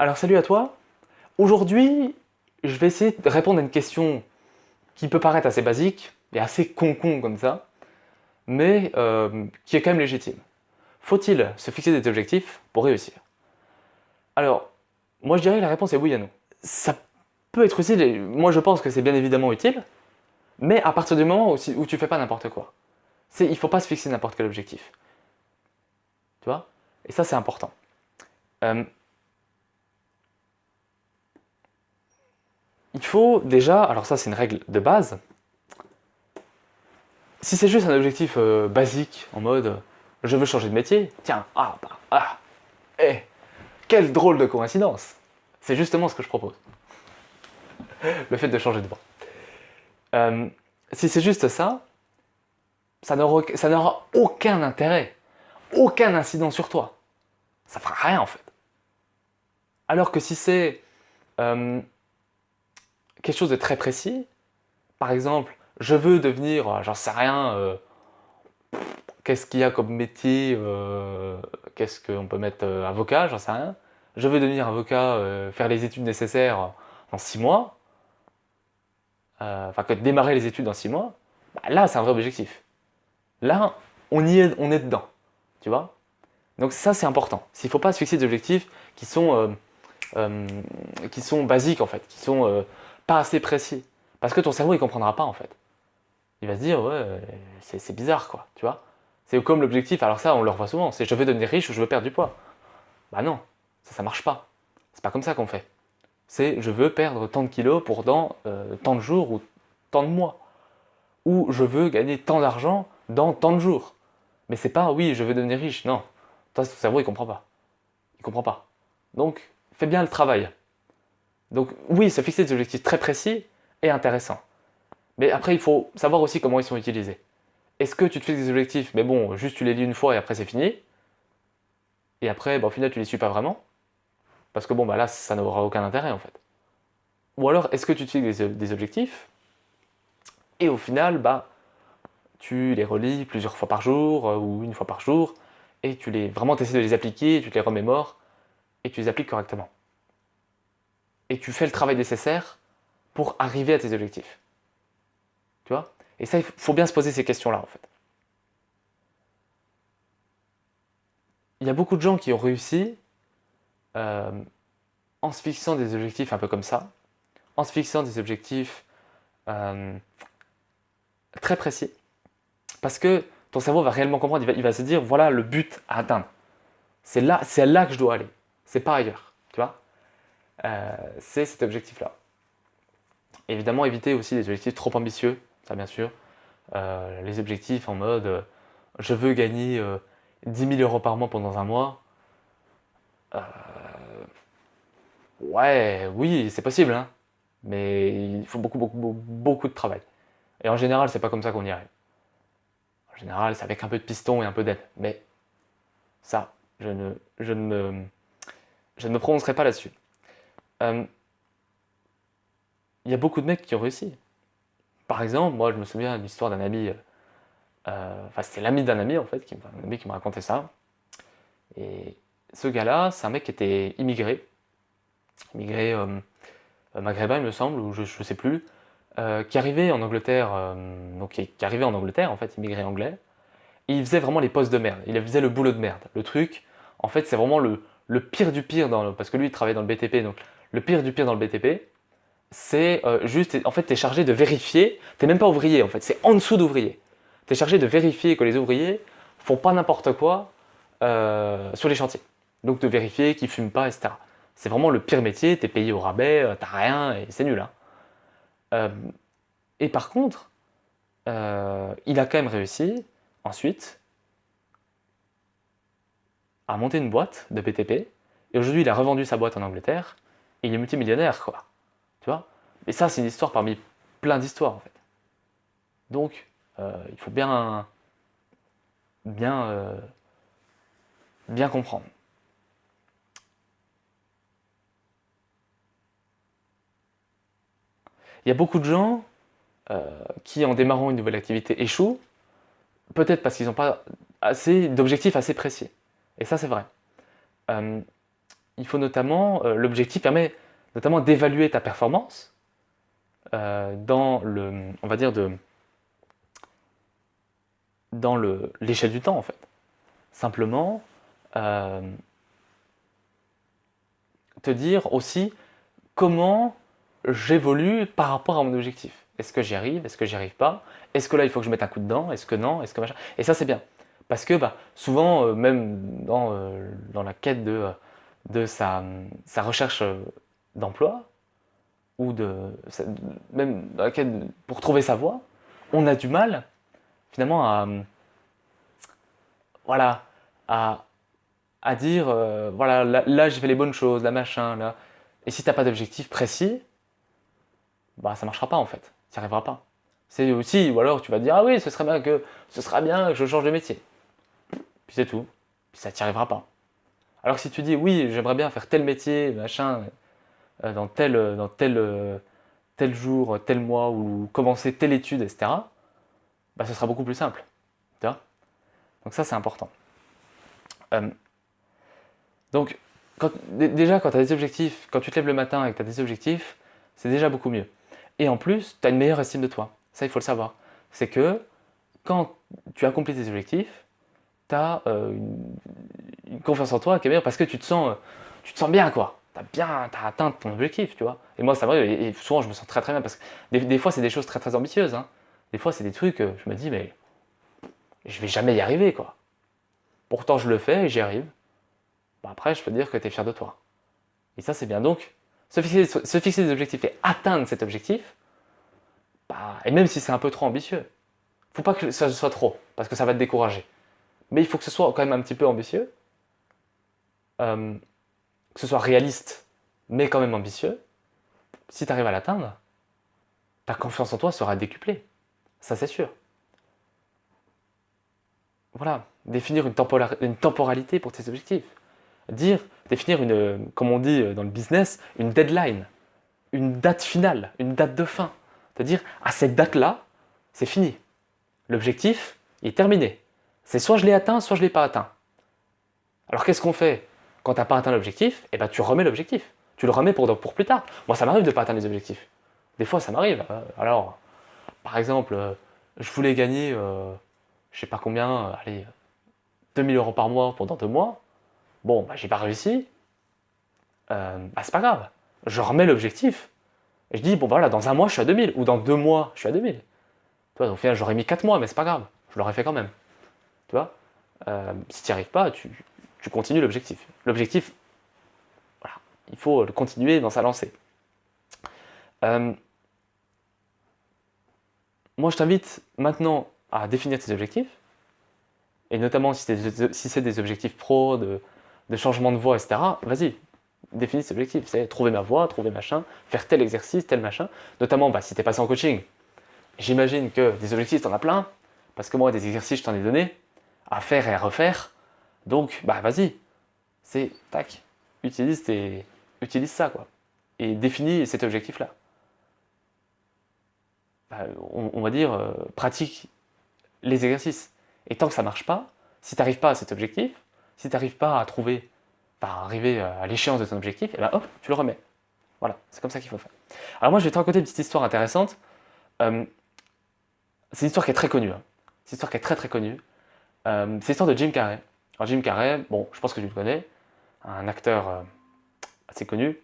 Alors salut à toi. Aujourd'hui, je vais essayer de répondre à une question qui peut paraître assez basique et assez con-con comme ça, mais qui est quand même légitime. Faut-il se fixer des objectifs pour réussir? Alors, moi je dirais que la réponse est oui et non. Ça peut être utile, et moi je pense que c'est bien évidemment utile, mais à partir du moment où tu fais pas n'importe quoi. Il faut pas se fixer n'importe quel objectif. Tu vois? Et ça c'est important. Euh, il faut déjà, alors ça c'est une règle de base, si c'est juste un objectif basique, en mode je veux changer de métier, tiens, quelle drôle de coïncidence! C'est justement ce que je propose, le fait de changer de voie. Euh, si c'est juste ça, ça n'aura aucun intérêt, aucun incident sur toi. Ça fera rien en fait. Alors que si c'est euh, quelque chose de très précis, par exemple, je veux devenir, j'en sais rien, qu'est-ce qu'il y a comme métier, qu'est-ce qu'on peut mettre avocat, j'en sais rien. Je veux devenir avocat, faire les études nécessaires en 6 mois, enfin démarrer les études en 6 mois, bah là c'est un vrai objectif. Là, on est dedans, tu vois. Donc ça c'est important. Il ne faut pas se fixer des objectifs euh, qui sont basiques en fait, qui sont pas assez précis. Parce que ton cerveau il comprendra pas en fait. Il va se dire ouais c'est bizarre quoi, tu vois. C'est comme l'objectif, alors ça on le revoit souvent, c'est je veux devenir riche ou je veux perdre du poids. Bah non, ça marche pas. C'est pas comme ça qu'on fait. C'est je veux perdre tant de kilos pour dans tant de jours ou tant de mois. Ou je veux gagner tant d'argent dans tant de jours. Mais c'est pas oui, je veux devenir riche. Non. Toi, ton cerveau, il comprend pas. Il comprend pas. Donc, fais bien le travail. Donc, oui, se fixer des objectifs très précis est intéressant. Mais après, il faut savoir aussi comment ils sont utilisés. Est-ce que tu te fixes des objectifs, mais bon, juste tu les lis une fois et après c'est fini. Et après, bah, au final, tu les suis pas vraiment. Parce que bon, bah là, ça n'aura aucun intérêt en fait. Ou alors, est-ce que tu te fixes des objectifs et au final, bah, tu les relis plusieurs fois par jour ou une fois par jour et vraiment essaies de les appliquer, tu te les remémores et tu les appliques correctement. Et tu fais le travail nécessaire pour arriver à tes objectifs. Tu vois? Et ça, il faut bien se poser ces questions-là en fait. Il y a beaucoup de gens qui ont réussi euh, en se fixant des objectifs un peu comme ça, en se fixant des objectifs euh, très précis, parce que ton cerveau va réellement comprendre, il va se dire voilà le but à atteindre. C'est là que je dois aller. C'est pas ailleurs, tu vois. C'est cet objectif-là. Évidemment, éviter aussi les objectifs trop ambitieux, ça bien sûr. Les objectifs en mode je veux gagner 10 000 euros par mois pendant un mois. Euh, ouais, oui, c'est possible, hein, mais il faut beaucoup de travail. Et en général, c'est pas comme ça qu'on y arrive. En général, c'est avec un peu de piston et un peu d'aide. Mais ça, je ne me prononcerai pas là-dessus. Euh, Il y a beaucoup de mecs qui ont réussi. Par exemple, moi, je me souviens d'une histoire d'un ami. Enfin, c'était l'ami d'un ami en fait, un ami qui me racontait ça. Et ce gars-là, c'est un mec qui était immigré maghrébin, il me semble, ou je ne sais plus, qui arrivait en Angleterre, donc qui arrivait en Angleterre en fait, immigré anglais. Et il faisait vraiment les postes de merde. Il faisait le boulot de merde. Le truc, en fait, c'est vraiment le pire du pire parce que lui, il travaillait dans le BTP, donc le pire du pire dans le BTP, c'est juste, en fait, tu es chargé de vérifier, tu n'es même pas ouvrier en fait, c'est en dessous d'ouvrier. Tu es chargé de vérifier que les ouvriers font pas n'importe quoi sur les chantiers. Donc de vérifier qu'ils fument pas, etc. C'est vraiment le pire métier, tu es payé au rabais, t'as rien et c'est nul. Hein. Euh, et par contre, il a quand même réussi ensuite à monter une boîte de BTP et aujourd'hui il a revendu sa boîte en Angleterre et il est multimillionnaire quoi. Tu vois? Et ça c'est une histoire parmi plein d'histoires en fait. Donc il faut bien, bien comprendre. Il y a beaucoup de gens qui, en démarrant une nouvelle activité, échouent, peut-être parce qu'ils n'ont pas assez d'objectifs assez précis. Et ça, c'est vrai. Euh, il faut notamment, l'objectif permet notamment d'évaluer ta performance dans on va dire dans l'échelle du temps en fait. Simplement, euh, te dire aussi comment j'évolue par rapport à mon objectif. Est-ce que j'y arrive? Est-ce que j'y arrive pas? Est-ce que là il faut que je mette un coup dedans? Est-ce que non? Est-ce que machin? Et ça c'est bien. Parce que souvent, même dans la quête de sa recherche d'emploi, ou même dans la quête pour trouver sa voie, on a du mal finalement voilà, à, à dire voilà, là j'ai fait les bonnes choses, là machin, là. Et si t'as pas d'objectif précis, ça marchera pas en fait, tu n'y arriveras pas. C'est aussi, ou alors tu vas te dire ah oui, ce serait bien que je change de métier. Puis c'est tout, puis ça t'y arrivera pas. Alors que si tu dis oui, j'aimerais bien faire tel métier, machin, dans tel jour, tel mois, ou commencer telle étude, etc., ce sera beaucoup plus simple. Tu vois. Donc ça, c'est important. Euh, donc, déjà, quand tu as des objectifs, quand tu te lèves le matin et que tu as des objectifs, c'est déjà beaucoup mieux. Et en plus, tu as une meilleure estime de toi. Ça, il faut le savoir. C'est que quand tu accomplis tes objectifs, tu as une confiance en toi qui est meilleure parce que tu te sens bien, quoi. T'as atteint ton objectif, tu vois. Et moi, ça m'arrive, et souvent, je me sens très très bien parce que des fois, c'est des choses très très ambitieuses. Hein. Des fois, c'est des trucs, je me dis, mais je vais jamais y arriver, quoi. Pourtant, je le fais et j'y arrive. Après, je peux te dire que tu es fier de toi. Et ça, c'est bien. Donc, se fixer des objectifs et atteindre cet objectif, et même si c'est un peu trop ambitieux, faut pas que ça soit trop, parce que ça va te décourager. Mais il faut que ce soit quand même un petit peu ambitieux, que ce soit réaliste, mais quand même ambitieux. Si tu arrives à l'atteindre, ta confiance en toi sera décuplée. Ça, c'est sûr. Voilà, définir une temporalité pour tes objectifs. Définir comme on dit dans le business, une deadline, une date finale, une date de fin. C'est-à-dire, à cette date-là, c'est fini. L'objectif est terminé. C'est soit je l'ai atteint, soit je ne l'ai pas atteint. Alors qu'est-ce qu'on fait quand tu n'as pas atteint l'objectif? Tu remets l'objectif. Tu le remets pour plus tard. Moi, ça m'arrive de ne pas atteindre les objectifs. Des fois, ça m'arrive. Alors, par exemple, je voulais gagner, je sais pas combien, allez, 2000 euros par mois pendant 2 mois. Bon, j'ai pas réussi. C'est pas grave. Je remets l'objectif. Et je dis, bon, voilà, dans 1 mois, je suis à 2000. Ou dans 2 mois, je suis à 2000. Tu vois, au final, j'aurais mis 4 mois, mais c'est pas grave. Je l'aurais fait quand même. Tu vois, si tu n'y arrives pas, tu continues l'objectif. L'objectif, voilà, il faut le continuer dans sa lancée. Moi, je t'invite maintenant à définir tes objectifs, et notamment si c'est des objectifs pro, de changement de voie, etc. Vas-y, définis tes objectifs. C'est trouver ma voie, trouver machin, faire tel exercice, tel machin. Notamment, si tu es passé en coaching, j'imagine que des objectifs, tu en as plein, parce que moi, des exercices, je t'en ai donné, à faire et à refaire. Donc, vas-y, c'est tac, utilise ça, quoi. Et définis cet objectif-là. On va dire, pratique les exercices. Et tant que ça ne marche pas, si tu n'arrives pas à cet objectif, si tu n'arrives pas à arriver à l'échéance de ton objectif, hop, tu le remets. Voilà, c'est comme ça qu'il faut faire. Alors moi, je vais te raconter une petite histoire intéressante. C'est une histoire qui est très connue. Hein. C'est une histoire qui est très très connue. C'est l'histoire de Jim Carrey. Alors Jim Carrey, bon, je pense que tu le connais, un acteur assez connu.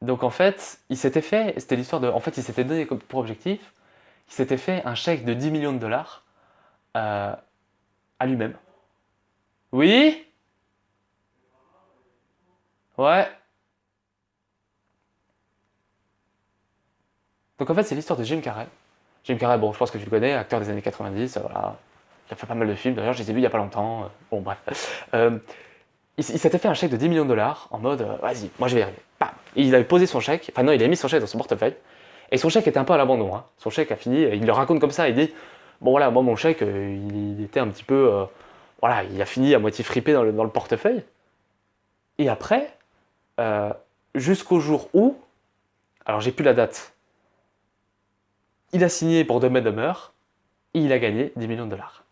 Donc en fait, c'était l'histoire de, en fait, il s'était donné pour objectif, il s'était fait un chèque de 10 millions de dollars à lui-même. Oui? Ouais. Donc en fait, c'est l'histoire de Jim Carrey. Jim Carrey, bon, je pense que tu le connais, acteur des années 90, voilà. Il a fait pas mal de films, d'ailleurs, je les ai vus il n'y a pas longtemps. Bon, bref. Il s'était fait un chèque de 10 millions de dollars en mode vas-y, moi je vais y arriver. Et il avait posé son chèque, enfin non, il a mis son chèque dans son portefeuille. Et son chèque était un peu à l'abandon. Hein. Son chèque a fini, il le raconte comme ça, il dit bon voilà, moi mon chèque, il était un petit peu. Voilà, il a fini à moitié fripé dans le portefeuille. Et après, jusqu'au jour où, alors j'ai plus la date, il a signé pour Dumb and Dumber et il a gagné 10 millions de dollars.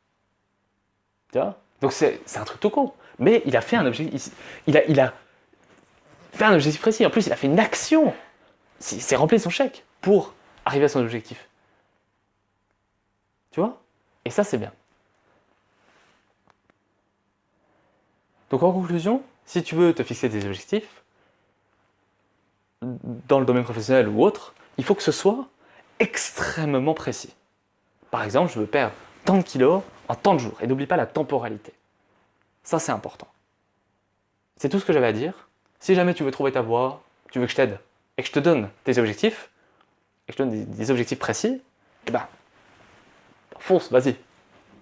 Tu vois? Donc c'est un truc tout con. Mais il a fait un objectif, il a fait un objectif précis. En plus, il a fait une action. Il s'est rempli son chèque pour arriver à son objectif. Tu vois? Et ça, c'est bien. Donc en conclusion, si tu veux te fixer des objectifs, dans le domaine professionnel ou autre, il faut que ce soit extrêmement précis. Par exemple, je veux perdre tant de kilos en tant de jours. Et n'oublie pas la temporalité. Ça, c'est important. C'est tout ce que j'avais à dire. Si jamais tu veux trouver ta voie, tu veux que je t'aide et que je te donne tes objectifs, et que je te donne des objectifs précis, eh ben, fonce, vas-y.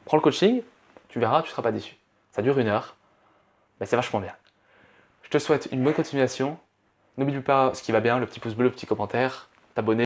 Prends le coaching, tu verras, tu ne seras pas déçu. Ça dure 1 heure, mais c'est vachement bien. Je te souhaite une bonne continuation. N'oublie pas ce qui va bien, le petit pouce bleu, le petit commentaire, t'abonner.